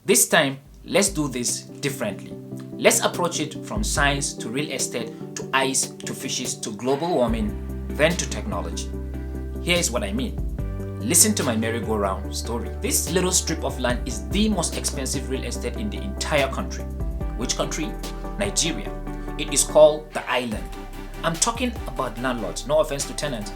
This time, let's do this differently. Let's approach it from science to real estate to ice to fishes to global warming, then to technology. Here is what I mean. Listen to my merry-go-round story. This little strip of land is the most expensive real estate in the entire country. Which country? Nigeria. It is called the island. I'm talking about landlords, no offense to tenants.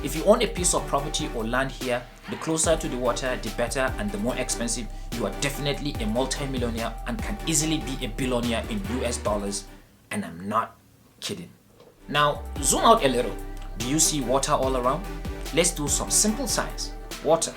If you own a piece of property or land here, the closer to the water, the better, and the more expensive, you are definitely a multi-millionaire and can easily be a billionaire in US dollars, and I'm not kidding. Now, zoom out a little. Do you see water all around? Let's do some simple science. Water.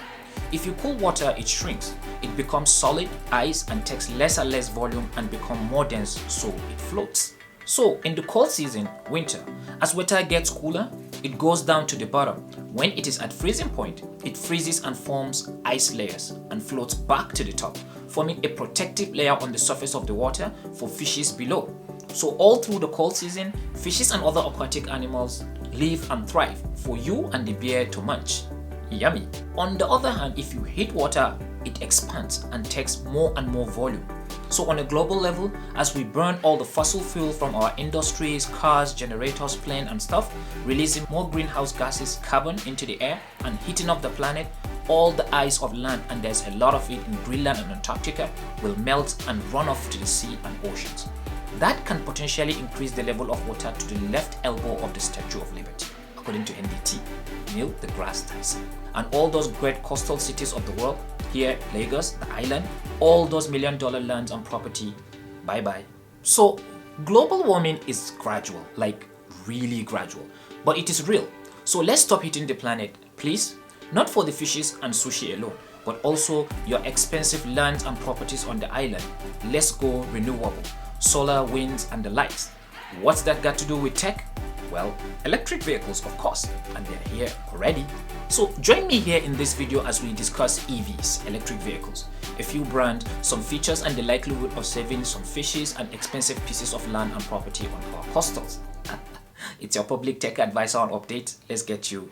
If you cool water, it shrinks. It becomes solid, ice, and takes less and less volume and become more dense, so it floats. So, in the cold season, winter, as water gets cooler, it goes down to the bottom. When it is at freezing point, it freezes and forms ice layers and floats back to the top, forming a protective layer on the surface of the water for fishes below. So all through the cold season, fishes and other aquatic animals live and thrive for you and the bear to munch. Yummy. On the other hand, if you heat water, it expands and takes more and more volume. So on a global level, as we burn all the fossil fuel from our industries, cars, generators, planes and stuff, releasing more greenhouse gases, carbon into the air and heating up the planet, all the ice of land, and there's a lot of it in Greenland and Antarctica, will melt and run off to the sea and oceans. That can potentially increase the level of water to the left elbow of the Statue of Liberty, according to NDT, Neil deGrasse Tyson. And all those great coastal cities of the world, here, Lagos, the island, all those million-dollar lands and property, bye-bye. So, global warming is gradual, like really gradual, but it is real. So let's stop heating the planet, please. Not for the fishes and sushi alone, but also your expensive lands and properties on the island. Let's go renewable, solar, winds, and the likes. What's that got to do with tech? Well, electric vehicles, of course, and they're here already. So join me here in this video as we discuss EVs, electric vehicles, a few brands, some features, and the likelihood of saving some fishes and expensive pieces of land and property on our coastals. It's your public tech advisor on update. Let's get you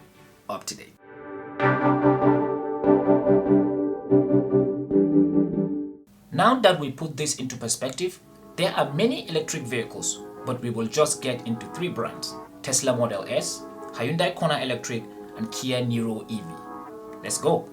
up to date. Now that we put this into perspective, there are many electric vehicles, but we will just get into 3 brands: Tesla Model S, Hyundai Kona Electric, and Kia Niro EV. Let's go.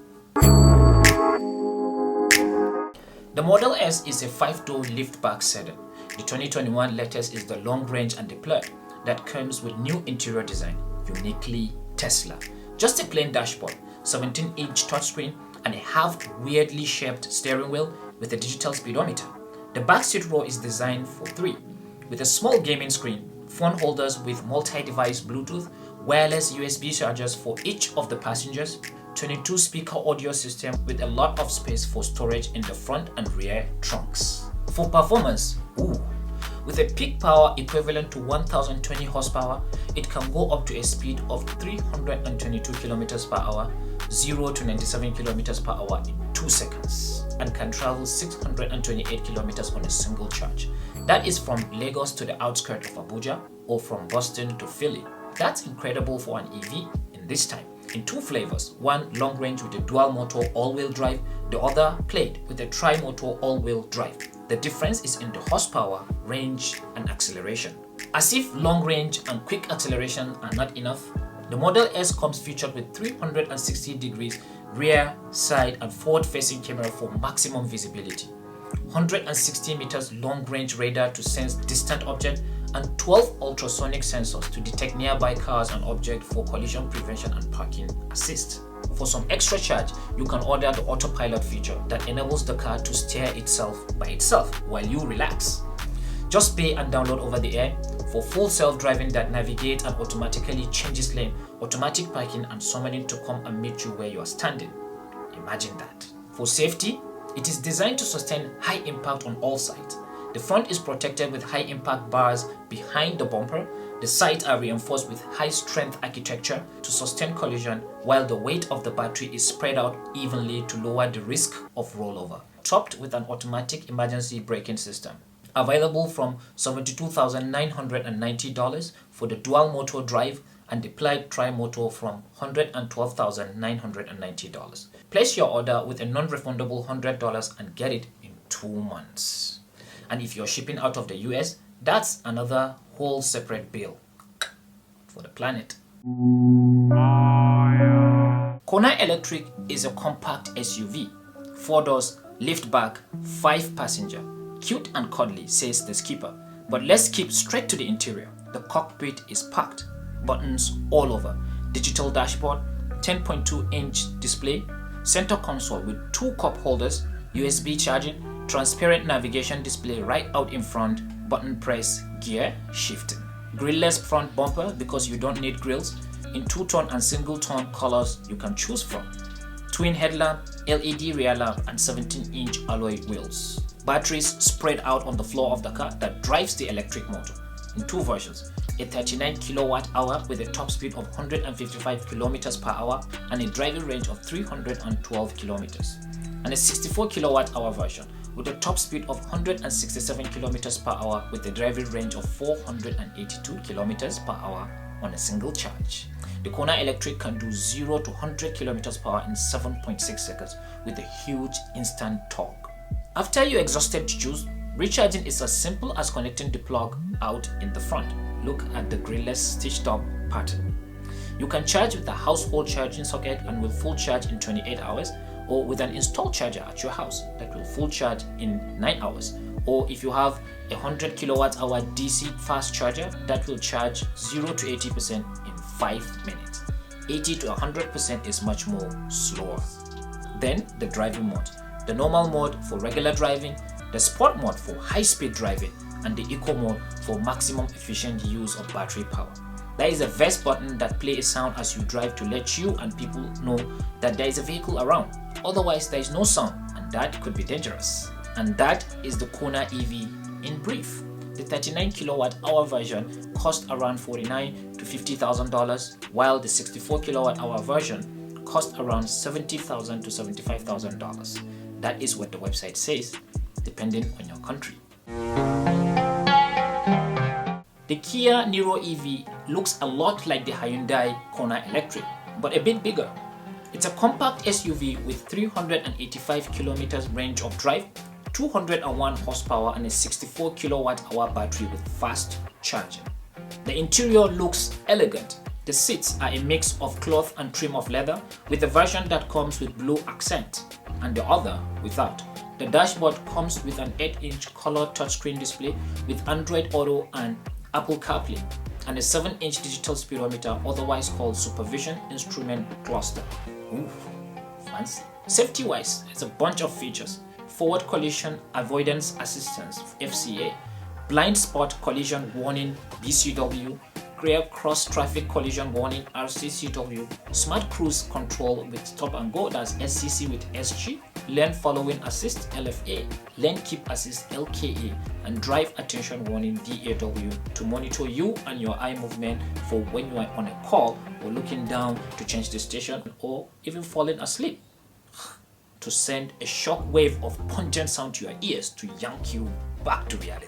The Model S is a 5-door liftback sedan. The 2021 latest is the long range and deployed that comes with new interior design, uniquely Tesla. Just a plain dashboard, 17-inch touchscreen, and a halved weirdly shaped steering wheel with a digital speedometer. The back seat row is designed for 3, with a small gaming screen, phone holders with multi-device Bluetooth, wireless USB chargers for each of the passengers, 22 speaker audio system with a lot of space for storage in the front and rear trunks. For performance, with a peak power equivalent to 1020 horsepower, it can go up to a speed of 322 km per hour, 0 to 97 km per hour in 2 seconds, and can travel 628 km on a single charge. That is from Lagos to the outskirts of Abuja or from Boston to Philly. That's incredible for an EV in this time. In 2 flavors, one long range with a dual motor all-wheel drive, the other plate with a tri-motor all-wheel drive. The difference is in the horsepower, range, and acceleration. As if long range and quick acceleration are not enough, the Model S comes featured with 360 degrees rear, side, and forward-facing camera for maximum visibility, 160 meters long-range radar to sense distant objects, and 12 ultrasonic sensors to detect nearby cars and objects for collision prevention and parking assist. For some extra charge, you can order the autopilot feature that enables the car to steer itself by itself while you relax. Just pay and download over the air for full self-driving that navigates and automatically changes lane, automatic parking, and summoning to come and meet you where you are standing. Imagine that. For safety, it is designed to sustain high impact on all sides. The front is protected with high impact bars behind the bumper. The sides are reinforced with high strength architecture to sustain collision, while the weight of the battery is spread out evenly to lower the risk of rollover. Topped with an automatic emergency braking system. Available from $72,990 for the dual motor drive and deployed tri-motor from $112,990. Place your order with a non-refundable $100 and get it in 2 months. And if you're shipping out of the US, that's another whole separate bill for the planet. Kona Electric is a compact SUV, 4 doors, lift back, 5 passenger. Cute and cuddly, says the skipper. But let's skip straight to the interior. The cockpit is packed, buttons all over, digital dashboard, 10.2-inch display, center console with 2 cup holders, USB charging, transparent navigation display right out in front, button press, gear shifting. Grillless front bumper because you don't need grills, in 2-tone and single-tone colors you can choose from. Twin headlamp, LED rear lamp and 17-inch alloy wheels. Batteries spread out on the floor of the car that drives the electric motor in 2 versions. A 39 kilowatt hour with a top speed of 155 kilometers per hour and a driving range of 312 kilometers. And a 64 kilowatt hour version with a top speed of 167 kilometers per hour with a driving range of 482 kilometers per hour on a single charge. The Kona Electric can do 0 to 100 kilometers per hour in 7.6 seconds with a huge instant torque. After you exhausted juice, recharging is as simple as connecting the plug out in the front. Look at the grillless stitched up pattern. You can charge with a household charging socket and will full charge in 28 hours, or with an installed charger at your house that will full charge in 9 hours. Or if you have a 100 kilowatt hour DC fast charger that will charge 0 to 80% in 5 minutes. 80 to 100% is much more slower. Then the driving mode. The normal mode for regular driving, the sport mode for high-speed driving, and the eco mode for maximum efficient use of battery power. There is a vest button that plays a sound as you drive to let you and people know that there is a vehicle around. Otherwise, there is no sound, and that could be dangerous. And that is the Kona EV in brief. The 39 kilowatt hour version cost around $49,000 to $50,000, while the 64 kilowatt hour version cost around $70,000 to $75,000. That is what the website says, depending on your country. The Kia Niro EV looks a lot like the Hyundai Kona Electric, but a bit bigger. It's a compact SUV with 385 kilometers range of drive, 201 horsepower and a 64 kilowatt hour battery with fast charging. The interior looks elegant. The seats are a mix of cloth and trim of leather, with the version that comes with blue accent and the other without. The dashboard comes with an 8-inch color touchscreen display with Android Auto and Apple CarPlay, and a 7-inch digital speedometer, otherwise called Supervision Instrument Cluster. Ooh, fancy. Safety-wise, it's a bunch of features. Forward Collision Avoidance Assistance, FCA, Blind Spot Collision Warning, BCW, Rear Cross Traffic Collision Warning, RCCW, Smart Cruise Control with Stop and Go, that's SCC with SG, Lane Following Assist, LFA, Lane Keep Assist, LKA, and Drive Attention Warning, DAW, to monitor you and your eye movement for when you are on a call or looking down to change the station or even falling asleep, to send a shock wave of pungent sound to your ears to yank you back to reality.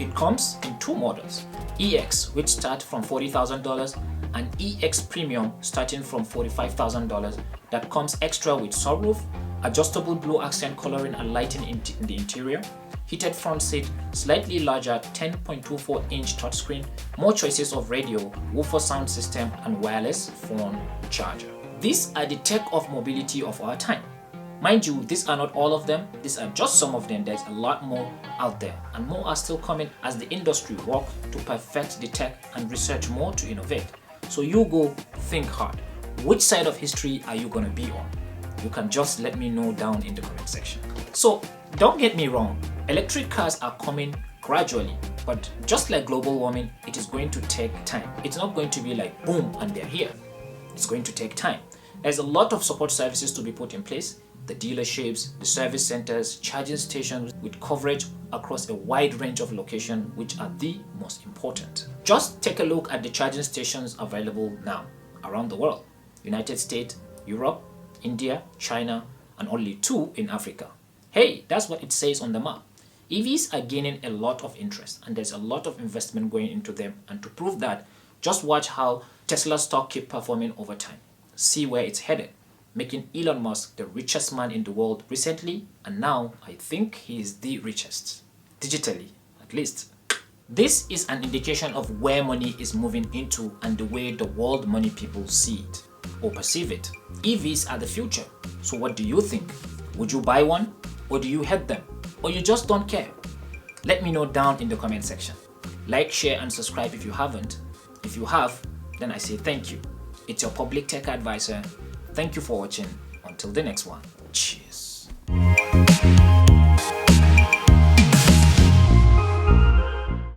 It comes in 2 models, EX, which start from $40,000, and EX Premium starting from $45,000, that comes extra with sunroof, adjustable blue accent coloring and lighting in the interior, heated front seat, slightly larger 10.24-inch touchscreen, more choices of radio, woofer sound system, and wireless phone charger. These are the tech of mobility of our time. Mind you, these are not all of them, these are just some of them. There's a lot more out there, and more are still coming as the industry work to perfect the tech and research more to innovate. So you go think hard. Which side of history are you going to be on? You can just let me know down in the comment section. So don't get me wrong, electric cars are coming gradually, but just like global warming, it is going to take time. It's not going to be like boom and they're here. It's going to take time. There's a lot of support services to be put in place. The dealerships, the service centers, charging stations with coverage across a wide range of locations, which are the most important. Just take a look at the charging stations available now around the world. United States, Europe, India, China, and only 2 in Africa. Hey, that's what it says on the map. EVs are gaining a lot of interest and there's a lot of investment going into them, and to prove that, Just watch how Tesla stock keep performing over time. See where it's headed, making Elon Musk the richest man in the world recently, and now I think he is the richest. Digitally, at least. This is an indication of where money is moving into and the way the world money people see it or perceive it. EVs are the future. So what do you think? Would you buy one? Or do you hate them? Or you just don't care? Let me know down in the comment section. Like, share and subscribe if you haven't. If you have, then I say thank you. It's your public tech advisor. Thank you for watching. Until the next one. Cheers.